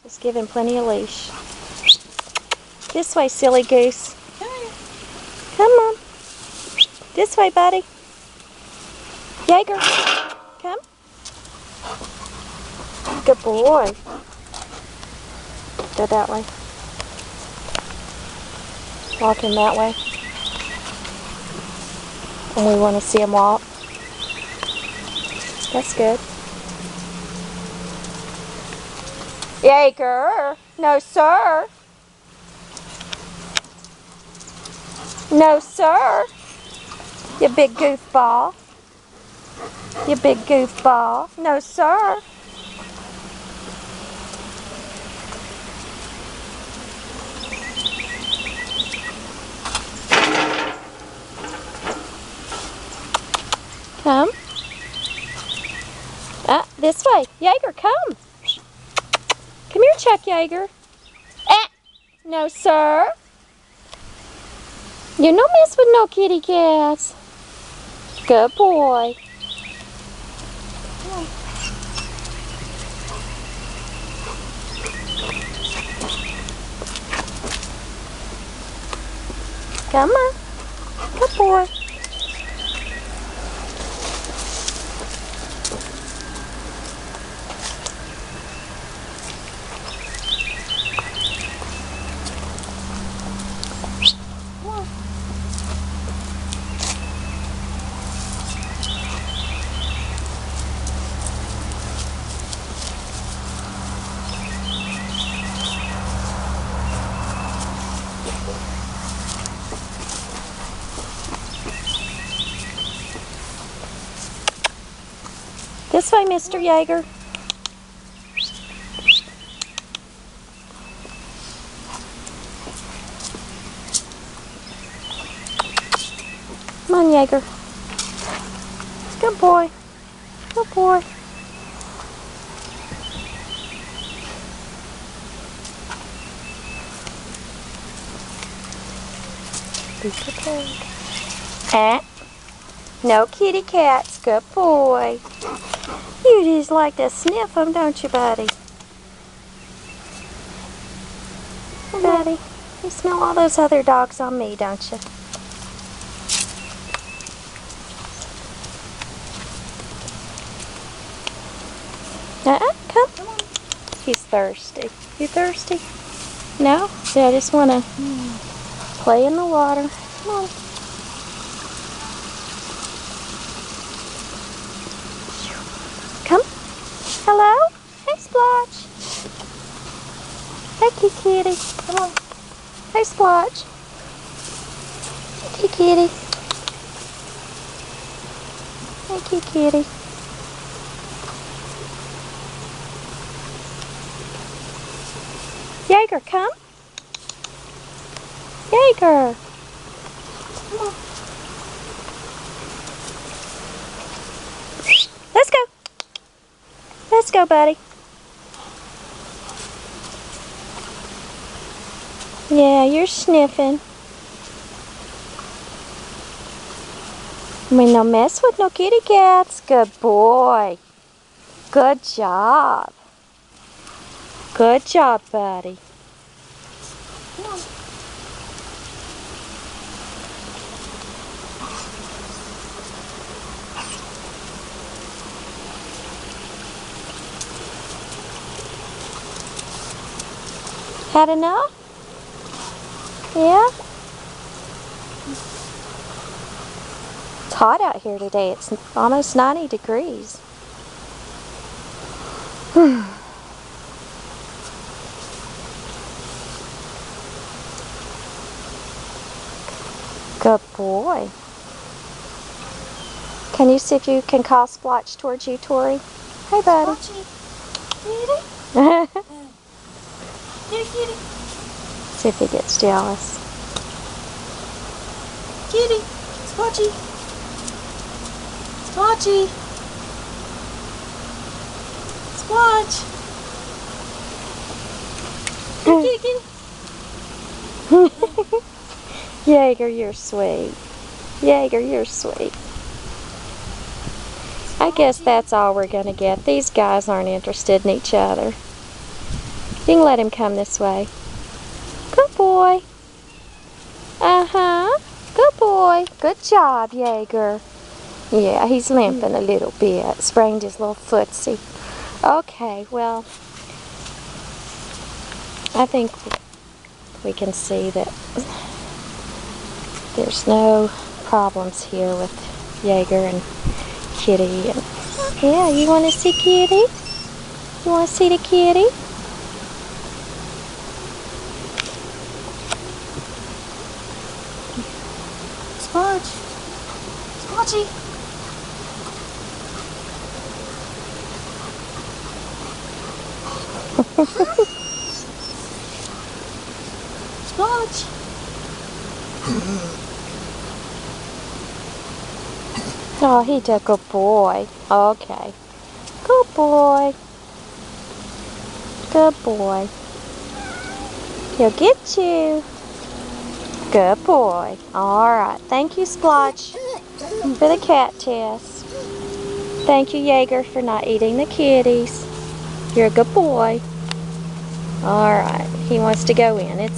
Just give him plenty of leash. This way, silly goose. Come on. This way, buddy. Jaeger, come. Good boy. Go that way. Walk him that way. And we want to see him walk. That's good. Jaeger! No, sir! No, sir! You big goofball. You big goofball. No, sir! Come. This way. Jaeger, come. Come here, Chuck Jaeger. No, sir. You no mess with no kitty cats. Good boy. Come on. Good boy. This way, Mr. Jaeger. Come on, Jaeger. Good boy. Good boy. Be prepared. No kitty cats. Good boy. You just like to sniff them, don't you, buddy? Oh, buddy, you smell all those other dogs on me, don't you? Come. He's thirsty. You thirsty? No? See, I just want to play in the water. Come on. Come. Hello? Hey, Splotch. Hey, kitty. Come on. Hey, Splotch. Hey, kitty. Hey, kitty. Jaeger, come. Jaeger. Come on. Let's go. Let's go, buddy. Yeah, you're sniffing. I mean, no mess with no kitty cats. Good boy. Good job. Good job, buddy. Come on. Had enough? Yeah? It's hot out here today. It's almost 90 degrees. Good boy. Can you see if you can call Splotch towards you, Tori? Hey, buddy. Kitty. Kitty. See if he gets jealous. Kitty. Splotchy. Splotchy. Splotch. Kitty. Jaeger, you're sweet. Jaeger, you're sweet. I guess that's all we're going to get. These guys aren't interested in each other. You can let him come this way. Good boy. Uh-huh. Good boy. Good job, Jaeger. Yeah, he's limping a little bit. Sprained his little footsie. Okay, well, I think we can see that there's no problems here with Jaeger and Kitty. And yeah, you want to see Kitty? You want to see the kitty? Squatch. Squatchy. Squatch. Oh, he's a good boy. Okay. Good boy. Good boy. He'll get you. Good boy. Alright. Thank you, Splotch, for the cat test. Thank you, Jaeger, for not eating the kitties. You're a good boy. Alright. He wants to go in. It's